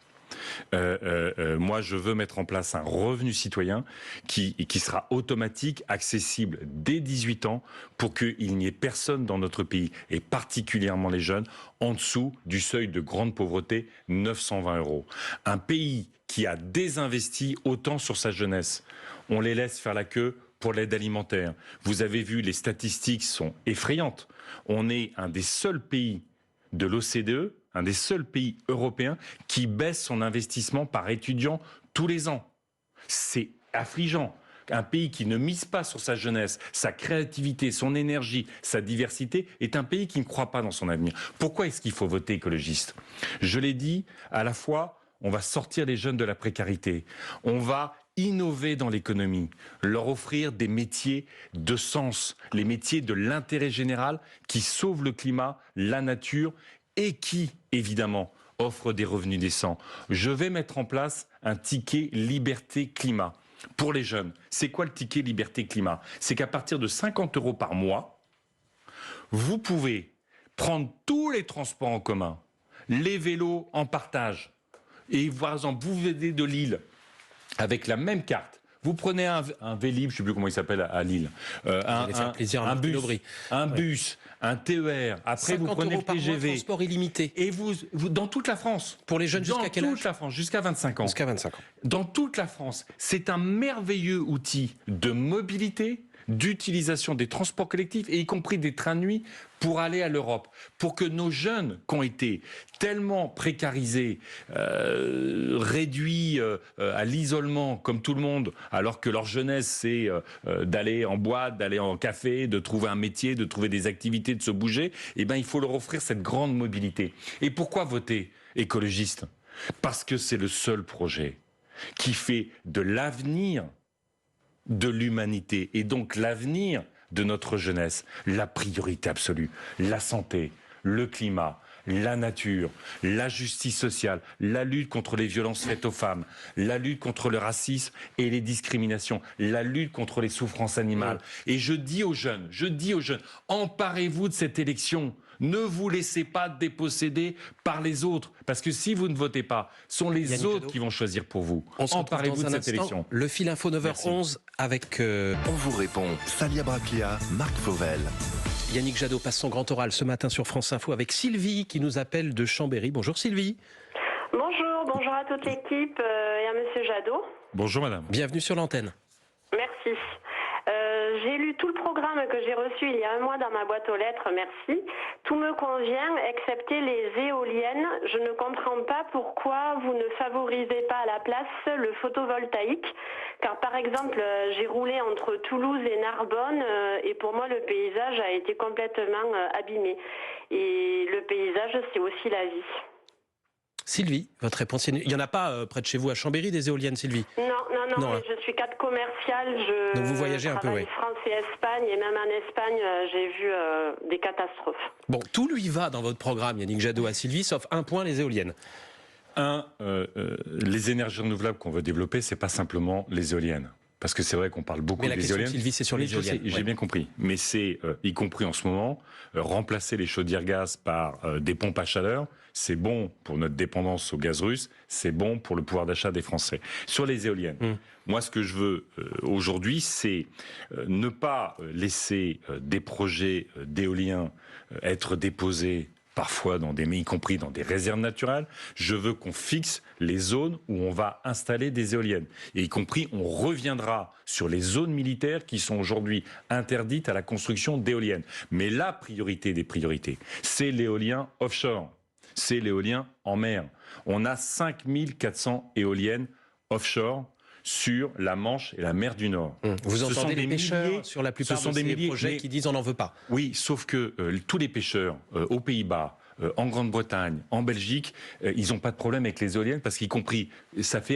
Moi, je veux mettre en place un revenu citoyen qui sera automatique, accessible dès 18 ans pour qu'il n'y ait personne dans notre pays, et particulièrement les jeunes, en dessous du seuil de grande pauvreté, 920 €. Un pays qui a désinvesti autant sur sa jeunesse, on les laisse faire la queue pour l'aide alimentaire. Vous avez vu, les statistiques sont effrayantes. On est un des seuls pays de l'OCDE, un des seuls pays européens qui baisse son investissement par étudiant tous les ans. C'est affligeant. Un pays qui ne mise pas sur sa jeunesse, sa créativité, son énergie, sa diversité, est un pays qui ne croit pas dans son avenir. Pourquoi est-ce qu'il faut voter écologiste? Je l'ai dit, à la fois, on va sortir les jeunes de la précarité, on va innover dans l'économie, leur offrir des métiers de sens, les métiers de l'intérêt général qui sauvent le climat, la nature et qui, évidemment, offrent des revenus décents. Je vais mettre en place un ticket liberté-climat pour les jeunes. C'est quoi le ticket liberté-climat? C'est qu'à partir de 50 € par mois, vous pouvez prendre tous les transports en commun, les vélos en partage, et par exemple, vous venez de Lille avec la même carte. Vous prenez un Vélib, je ne sais plus comment il s'appelle à Lille, un bus, un TER. Après, vous prenez le TGV. Transport illimité. Et vous dans toute la France. Pour les jeunes jusqu'à quel âge? Dans toute la France, jusqu'à 25 ans. Jusqu'à 25 ans. Dans toute la France, c'est un merveilleux outil de mobilité, d'utilisation des transports collectifs, et y compris des trains de nuit, pour aller à l'Europe. Pour que nos jeunes, qui ont été tellement précarisés, réduits à l'isolement, comme tout le monde, alors que leur jeunesse, c'est d'aller en boîte, d'aller en café, de trouver un métier, de trouver des activités, de se bouger, eh ben, il faut leur offrir cette grande mobilité. Et pourquoi voter écologiste? Parce que c'est le seul projet qui fait de l'avenir de l'humanité et donc l'avenir de notre jeunesse la priorité absolue. La santé, le climat, la nature, la justice sociale, la lutte contre les violences faites aux femmes, la lutte contre le racisme et les discriminations, la lutte contre les souffrances animales. Et je dis aux jeunes, emparez-vous de cette élection. Ne vous laissez pas déposséder par les autres. Parce que si vous ne votez pas, ce sont les Yannick autres Jadot, qui vont choisir pour vous. Emparez-vous de cette élection. Le fil info 9h11 avec... On vous répond. Salia Brapia, Marc Fauvel. Yannick Jadot passe son grand oral ce matin sur France Info avec Sylvie qui nous appelle de Chambéry. Bonjour Sylvie. Bonjour à toute l'équipe et à Monsieur Jadot. Bonjour madame. Bienvenue sur l'antenne. Merci. J'ai lu tout le programme que j'ai reçu il y a un mois dans ma boîte aux lettres, merci. Tout me convient, excepté les éoliennes. Je ne comprends pas pourquoi vous ne favorisez pas à la place le photovoltaïque. Car par exemple, j'ai roulé entre Toulouse et Narbonne et pour moi le paysage a été complètement abîmé. Et le paysage, c'est aussi la vie. Sylvie, votre réponse, il n'y en a pas près de chez vous à Chambéry des éoliennes, Sylvie? Non, mais je suis cadre commercial, donc vous voyagez un peu, oui. France et Espagne, et même en Espagne, j'ai vu des catastrophes. Bon, tout lui va dans votre programme, Yannick Jadot, à Sylvie, sauf un point, les éoliennes. Les énergies renouvelables qu'on veut développer, c'est pas simplement les éoliennes. Parce que c'est vrai qu'on parle beaucoup des éoliennes. Mais la question, Sylvie, c'est sur les éoliennes. J'ai bien compris. Mais c'est, y compris en ce moment, remplacer les chaudières gaz par des pompes à chaleur, c'est bon pour notre dépendance au gaz russe, c'est bon pour le pouvoir d'achat des Français. Sur les éoliennes, moi, ce que je veux aujourd'hui, c'est ne pas laisser des projets d'éoliens être déposés parfois y compris dans des réserves naturelles. Je veux qu'on fixe les zones où on va installer des éoliennes. Et y compris, on reviendra sur les zones militaires qui sont aujourd'hui interdites à la construction d'éoliennes. Mais la priorité des priorités, c'est l'éolien offshore. C'est l'éolien en mer. On a 5400 éoliennes offshore sur la Manche et la mer du Nord. Vous Ce sont entendez les des pêcheurs milliers, sur la plupart ce sont de des ces milliers, projets mais- qui disent on n'en veut pas. Oui, sauf que tous les pêcheurs aux Pays-Bas, en Grande-Bretagne, en Belgique, ils n'ont pas de problème avec les éoliennes parce qu'y compris,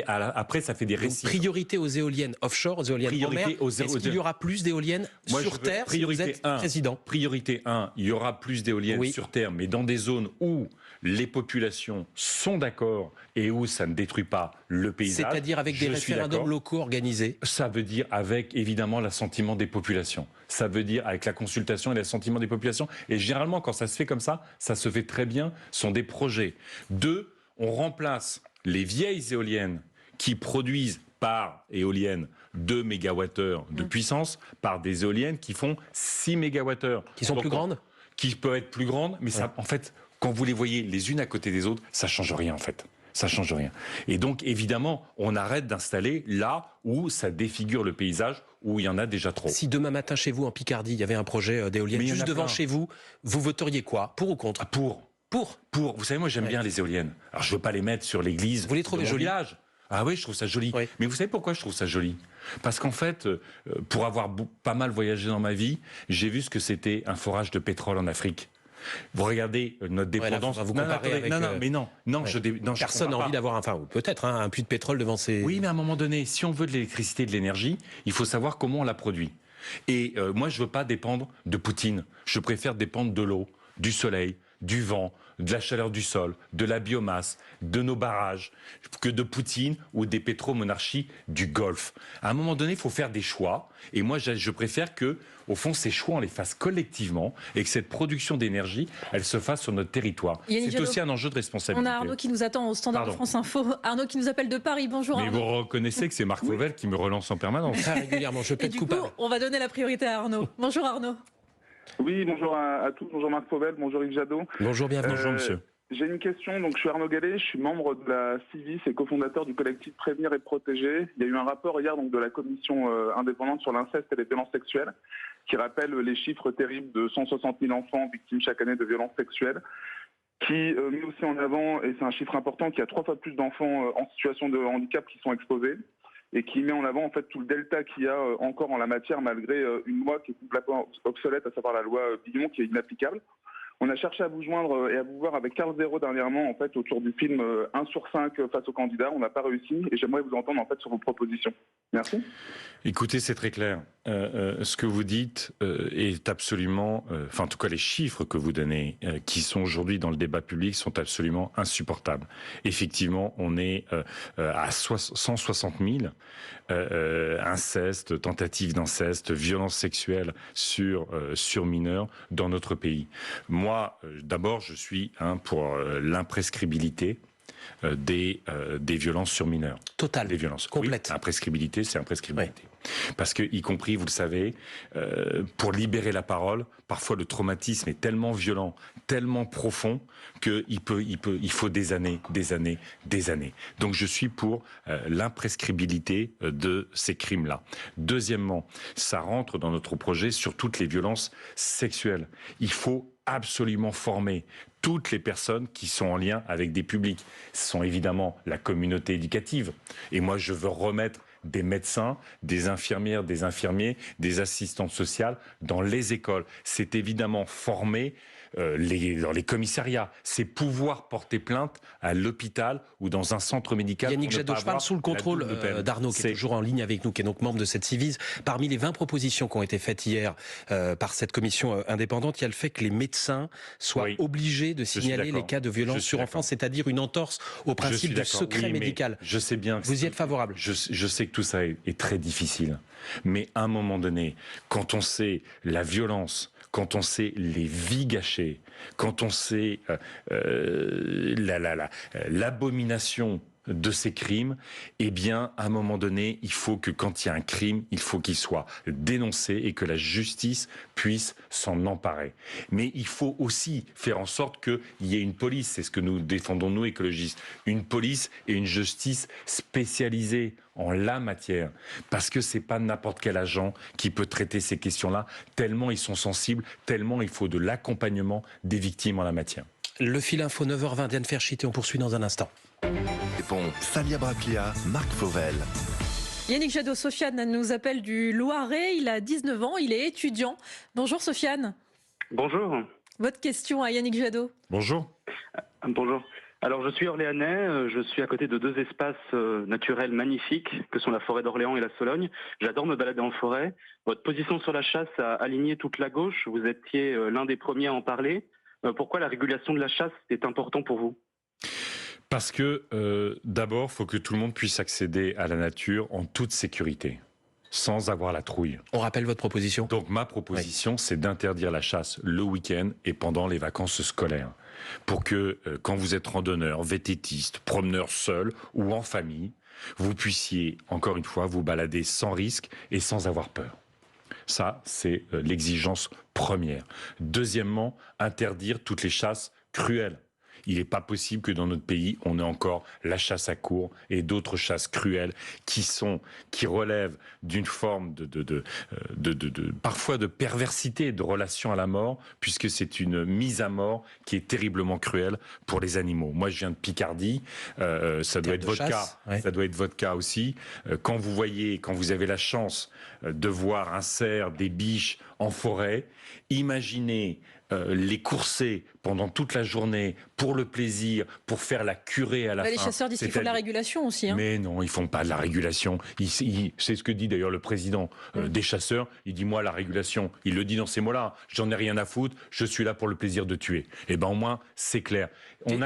après ça fait des Donc, récifs. priorité aux éoliennes offshore, aux éoliennes en mer. Priorité aux Est-ce qu'il y aura plus d'éoliennes Moi, sur je veux Terre si vous êtes président? Priorité 1, il y aura plus d'éoliennes Oui. sur Terre, mais dans des zones où les populations sont d'accord et où ça ne détruit pas le paysage. C'est-à-dire avec des Je suis référendums d'accord. locaux organisés. Ça veut dire avec, évidemment, l'assentiment des populations. Ça veut dire avec la consultation et l'assentiment des populations. Et généralement, quand ça se fait comme ça se fait très bien, ce sont des projets. 2, on remplace les vieilles éoliennes qui produisent par éolienne 2 mégawattheures de puissance par des éoliennes qui font 6 mégawattheures. Qui sont plus grandes? Qui peuvent être plus grandes, mais ça, en fait, quand vous les voyez les unes à côté des autres, ça change rien en fait. Ça change rien. Et donc, évidemment, on arrête d'installer là où ça défigure le paysage, où il y en a déjà trop. Si demain matin, chez vous, en Picardie, il y avait un projet d'éolienne Mais il y en juste a devant plein. chez vous, vous voteriez quoi? Pour ou contre? Pour. Vous savez, moi, j'aime Ouais. bien les éoliennes. Alors, je veux pas les mettre sur l'église. Vous les trouvez de mon jolies? village. Ah oui, je trouve ça joli. Oui. Mais vous savez pourquoi je trouve ça joli? Parce qu'en fait, pour avoir pas mal voyagé dans ma vie, j'ai vu ce que c'était un forage de pétrole en Afrique. Vous regardez notre Ouais, là, dépendance. faudra vous Non, comparer attendez, avec, non, ouais. je Personne n'a compare envie pas. d'avoir ou peut-être un puits de pétrole devant ses... Oui, mais à un moment donné, si on veut de l'électricité et de l'énergie, il faut savoir comment on la produit. Et moi, je veux pas dépendre de Poutine. Je préfère dépendre de l'eau, du soleil, du vent, de la chaleur du sol, de la biomasse, de nos barrages, que de Poutine ou des pétromonarchies du Golfe. À un moment donné, il faut faire des choix. Et moi, je préfère que, au fond, ces choix, on les fasse collectivement et que cette production d'énergie, elle se fasse sur notre territoire. Yannick C'est Jadot, aussi un enjeu de On responsabilité. a Arnaud qui nous attend au standard de Pardon. France Info. Arnaud qui nous appelle de Paris. Bonjour Mais Arnaud. vous reconnaissez que c'est Marc Fauvel qui me relance en permanence. Très régulièrement, je Et plaide du coup, coupable. on va donner la priorité à Arnaud. Bonjour Arnaud. Oui, bonjour à tous, bonjour Marc Fauvel, bonjour Yves Jadot. Bonjour, bienvenue. Bonjour, monsieur. J'ai une question, donc je suis Arnaud Gallet, je suis membre de la Civis et cofondateur du collectif Prévenir et Protéger. Il y a eu un rapport hier donc, de la commission indépendante sur l'inceste et les violences sexuelles qui rappelle les chiffres terribles de 160 000 enfants victimes chaque année de violences sexuelles, qui met aussi en avant, et c'est un chiffre important, qu'il y a 3 fois plus d'enfants en situation de handicap qui sont exposés, et qui met en avant en fait tout le delta qu'il y a encore en la matière malgré une loi qui est complètement obsolète, à savoir la loi Billon qui est inapplicable. On a cherché à vous joindre et à vous voir avec Carl Zero dernièrement en fait autour du film 1 sur 5 face aux candidats. On n'a pas réussi et j'aimerais vous entendre en fait sur vos propositions. Merci. Écoutez, c'est très clair. Ce que vous dites est absolument, enfin en tout cas les chiffres que vous donnez, qui sont aujourd'hui dans le débat public, sont absolument insupportables. Effectivement, on est à 160 000 incestes, tentatives d'inceste, violences sexuelles sur mineurs dans notre pays. Moi, d'abord, je suis pour l'imprescriptibilité des violences sur mineurs. Total. Des violences. Complète. Oui, imprescriptibilité, c'est imprescriptibilité. Parce que, y compris, vous le savez, pour libérer la parole, parfois le traumatisme est tellement violent, tellement profond, qu'il faut des années. Donc je suis pour l'imprescriptibilité de ces crimes-là. Deuxièmement, ça rentre dans notre projet sur toutes les violences sexuelles. Il faut absolument former toutes les personnes qui sont en lien avec des publics. Ce sont évidemment la communauté éducative. Et moi, je veux remettre des médecins, des infirmières, des infirmiers, des assistantes sociales dans les écoles. C'est évidemment former dans les commissariats. C'est pouvoir porter plainte à l'hôpital ou dans un centre médical. Yannick Jadot, je parle sous le contrôle d'Arnaud, qui est toujours en ligne avec nous, qui est donc membre de cette Civis. Parmi les 20 propositions qui ont été faites hier par cette commission indépendante, il y a le fait que les médecins soient obligés de signaler les cas de violence sur enfants, c'est-à-dire une entorse au principe du secret médical. Je sais bien que vous y êtes favorable. Je sais que tout ça est très difficile. Mais à un moment donné, quand on sait la violence, quand on sait les vies gâchées, quand on sait l'abomination de ces crimes, eh bien, à un moment donné, il faut que quand il y a un crime, il faut qu'il soit dénoncé et que la justice puisse s'en emparer. Mais il faut aussi faire en sorte qu'il y ait une police, c'est ce que nous défendons, nous, écologistes, une police et une justice spécialisée en la matière, parce que c'est pas n'importe quel agent qui peut traiter ces questions-là, tellement ils sont sensibles, tellement il faut de l'accompagnement des victimes en la matière. Le fil info 9h20, Diane Ferchité, on poursuit dans un instant. Salia Braclia, Marc Fauvel. Yannick Jadot, Sofiane nous appelle du Loiret, il a 19 ans, il est étudiant. Bonjour Sofiane. Bonjour. Votre question à Yannick Jadot. Bonjour. Bonjour. Alors je suis orléanais, je suis à côté de deux espaces naturels magnifiques que sont la forêt d'Orléans et la Sologne. J'adore me balader en forêt. Votre position sur la chasse a aligné toute la gauche, vous étiez l'un des premiers à en parler. Pourquoi la régulation de la chasse est important pour vous ? Parce que d'abord, il faut que tout le monde puisse accéder à la nature en toute sécurité, sans avoir la trouille. On rappelle votre proposition. Donc ma proposition, c'est d'interdire la chasse le week-end et pendant les vacances scolaires. Pour que quand vous êtes randonneur, vététiste, promeneur seul ou en famille, vous puissiez, encore une fois, vous balader sans risque et sans avoir peur. Ça, c'est l'exigence première. Deuxièmement, interdire toutes les chasses cruelles. Il n'est pas possible que dans notre pays, on ait encore la chasse à courre et d'autres chasses cruelles qui relèvent d'une forme parfois de perversité, de relation à la mort, puisque c'est une mise à mort qui est terriblement cruelle pour les animaux. Moi, je viens de Picardie, ça doit être votre cas, ça doit être votre cas aussi. Quand vous avez la chance de voir un cerf, des biches en forêt, imaginez les courser pendant toute la journée pour le plaisir, pour faire la curée à la fin. Les chasseurs disent qu'ils font de la régulation aussi. Hein. Mais non, ils font pas de la régulation. C'est ce que dit d'ailleurs le président des chasseurs. Il dit moi la régulation, il le dit dans ces mots-là. J'en ai rien à foutre. Je suis là pour le plaisir de tuer. Et ben au moins c'est clair.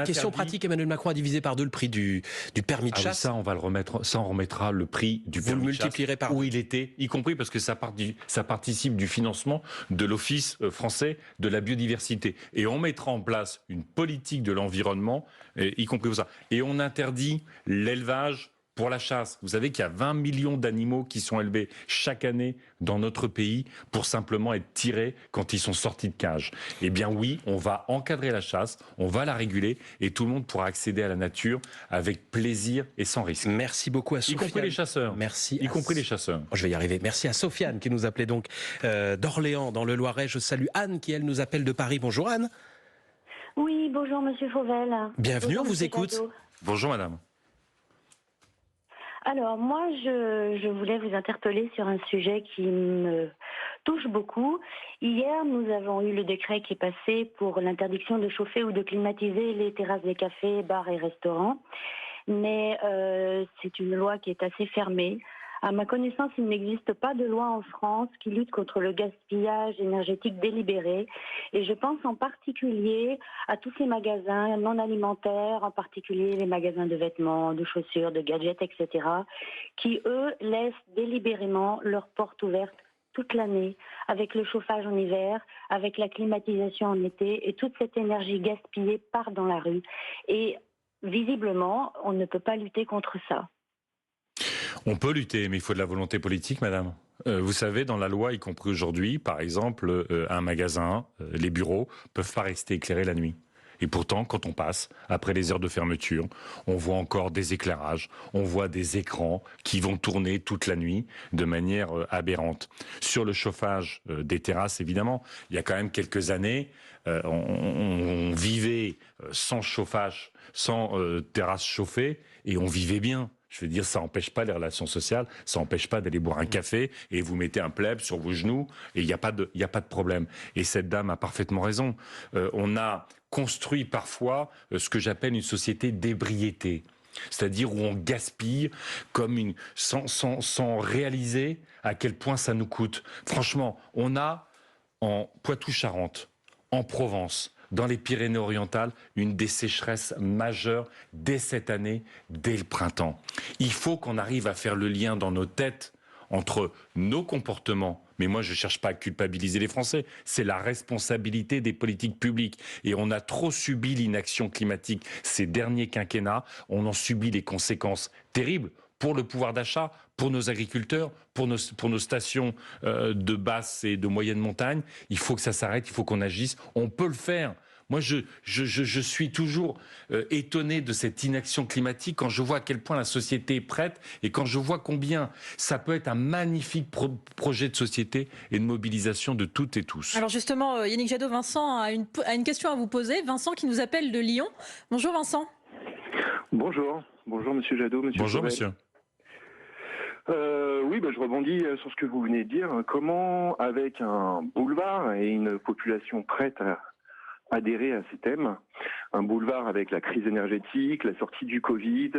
Question pratique, Emmanuel Macron a divisé par 2 le prix du permis de chasse. Oui, ça on va le remettre. Ça on remettra le prix du permis de chasse. Vous le multiplierez par où il était, y compris parce que ça participe du financement de l'Office français de la biodiversité. Et on mettra en place une politique de l'environnement, y compris pour ça. Et on interdit l'élevage pour la chasse. Vous savez qu'il y a 20 millions d'animaux qui sont élevés chaque année dans notre pays pour simplement être tirés quand ils sont sortis de cage. Eh bien oui, on va encadrer la chasse, on va la réguler et tout le monde pourra accéder à la nature avec plaisir et sans risque. Merci beaucoup à Sofiane. Y compris les chasseurs. Merci. Y compris les chasseurs. Je vais y arriver. Merci à Sofiane qui nous appelait donc d'Orléans dans le Loiret. Je salue Anne qui elle nous appelle de Paris. Bonjour Anne. Oui, bonjour Monsieur Fauvel. Bienvenue, bonjour, on vous écoute. Jadot. Bonjour madame. Alors moi, je voulais vous interpeller sur un sujet qui me touche beaucoup. Hier, nous avons eu le décret qui est passé pour l'interdiction de chauffer ou de climatiser les terrasses des cafés, bars et restaurants. Mais c'est une loi qui est assez fermée. À ma connaissance, il n'existe pas de loi en France qui lutte contre le gaspillage énergétique délibéré. Et je pense en particulier à tous ces magasins non alimentaires, en particulier les magasins de vêtements, de chaussures, de gadgets, etc., qui, eux, laissent délibérément leurs portes ouvertes toute l'année, avec le chauffage en hiver, avec la climatisation en été, et toute cette énergie gaspillée part dans la rue. Et visiblement, on ne peut pas lutter contre ça. On peut lutter, mais il faut de la volonté politique, madame. Vous savez, dans la loi, y compris aujourd'hui, par exemple, un magasin, les bureaux, peuvent pas rester éclairés la nuit. Et pourtant, quand on passe, après les heures de fermeture, on voit encore des éclairages, on voit des écrans qui vont tourner toute la nuit de manière aberrante. Sur le chauffage des terrasses, évidemment, il y a quand même quelques années, on vivait sans chauffage, sans terrasse chauffée, et on vivait bien. Je veux dire, ça n'empêche pas les relations sociales, ça n'empêche pas d'aller boire un café et vous mettez un plèbe sur vos genoux et il n'y a pas de problème. Et cette dame a parfaitement raison. On a construit parfois ce que j'appelle une société d'ébriété. C'est-à-dire où on gaspille comme sans réaliser à quel point ça nous coûte. Franchement, on a en Poitou-Charentes, en Provence, dans les Pyrénées-Orientales, une des sécheresses majeures dès cette année, dès le printemps. Il faut qu'on arrive à faire le lien dans nos têtes entre nos comportements, mais moi je ne cherche pas à culpabiliser les Français, c'est la responsabilité des politiques publiques. Et on a trop subi l'inaction climatique ces derniers quinquennats, on en subit les conséquences terribles pour le pouvoir d'achat, pour nos agriculteurs, pour nos stations de basse et de moyenne montagne. Il faut que ça s'arrête, il faut qu'on agisse. On peut le faire. Moi, je suis toujours étonné de cette inaction climatique quand je vois à quel point la société est prête et quand je vois combien ça peut être un magnifique projet de société et de mobilisation de toutes et tous. Alors justement, Yannick Jadot, Vincent a une question à vous poser. Vincent qui nous appelle de Lyon. Bonjour Vincent. Bonjour. Bonjour Monsieur Jadot. Bonjour Monsieur. Oui, je rebondis sur ce que vous venez de dire. Comment, avec un boulevard et une population prête à adhérer à ces thèmes, un boulevard avec la crise énergétique, la sortie du Covid,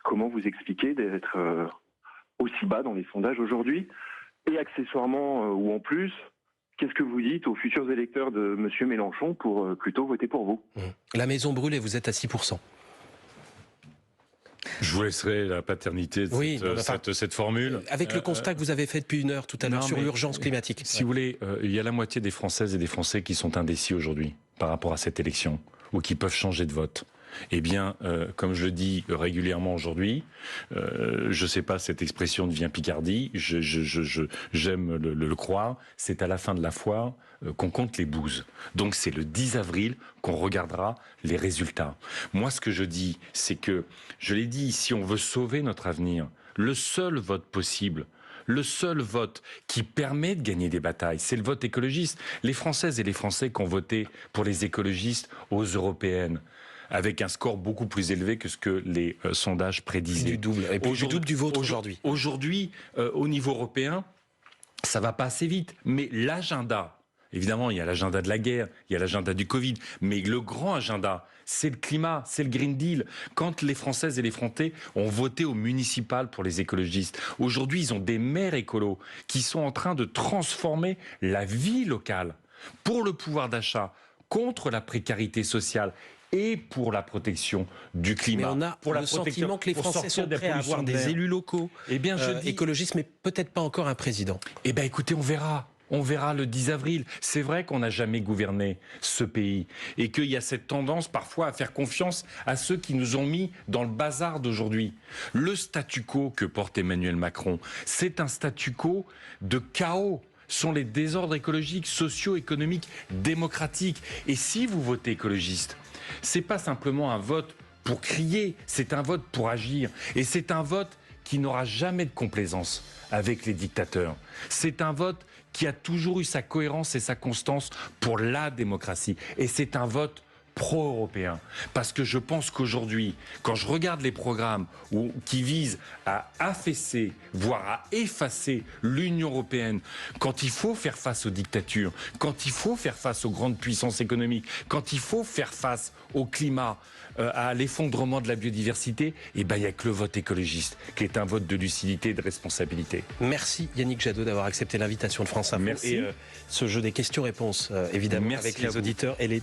comment vous expliquez d'être aussi bas dans les sondages aujourd'hui? Et accessoirement, ou en plus, qu'est-ce que vous dites aux futurs électeurs de M. Mélenchon pour plutôt voter pour vous? La maison brûle et vous êtes à 6%. Je vous laisserai la paternité de cette formule. Avec le constat que vous avez fait depuis une heure tout à l'heure sur l'urgence climatique. Si vous voulez, il y a la moitié des Françaises et des Français qui sont indécis aujourd'hui par rapport à cette élection, ou qui peuvent changer de vote. Eh bien, comme je le dis régulièrement aujourd'hui, je sais pas, cette expression devient Picardie, j'aime le croire, c'est à la fin de la foire qu'on compte les bouses. Donc c'est le 10 avril qu'on regardera les résultats. Moi, ce que je dis, c'est que, je l'ai dit, si on veut sauver notre avenir, le seul vote possible, le seul vote qui permet de gagner des batailles, c'est le vote écologiste. Les Françaises et les Français qui ont voté pour les écologistes aux européennes, avec un score beaucoup plus élevé que ce que les sondages prédisaient. Du double, et puis du double du vôtre aujourd'hui. Aujourd'hui, au niveau européen, ça va pas assez vite. Mais l'agenda, évidemment, il y a l'agenda de la guerre, il y a l'agenda du Covid, mais le grand agenda, c'est le climat, c'est le Green Deal. Quand les Françaises et les Français ont voté au municipal pour les écologistes, aujourd'hui, ils ont des maires écolos qui sont en train de transformer la vie locale pour le pouvoir d'achat, contre la précarité sociale et pour la protection du climat. Mais on a pour le sentiment que les Français sont prêts à avoir des élus locaux écologistes, mais peut-être pas encore un président. Eh bien, écoutez, on verra. On verra le 10 avril. C'est vrai qu'on n'a jamais gouverné ce pays et qu'il y a cette tendance parfois à faire confiance à ceux qui nous ont mis dans le bazar d'aujourd'hui. Le statu quo que porte Emmanuel Macron, c'est un statu quo de chaos. Sont les désordres écologiques, socio-économiques, démocratiques. Et si vous votez écologiste, c'est pas simplement un vote pour crier, c'est un vote pour agir. Et c'est un vote qui n'aura jamais de complaisance avec les dictateurs. C'est un vote qui a toujours eu sa cohérence et sa constance pour la démocratie. Et c'est un vote pro-européen. Parce que je pense qu'aujourd'hui, quand je regarde les programmes qui visent à affaisser, voire à effacer l'Union européenne, quand il faut faire face aux dictatures, quand il faut faire face aux grandes puissances économiques, quand il faut faire face au climat, à l'effondrement de la biodiversité, il n'y a que le vote écologiste, qui est un vote de lucidité et de responsabilité. Merci Yannick Jadot d'avoir accepté l'invitation de France Info. Merci. Et ce jeu des questions-réponses, évidemment, Merci avec les auditeurs et les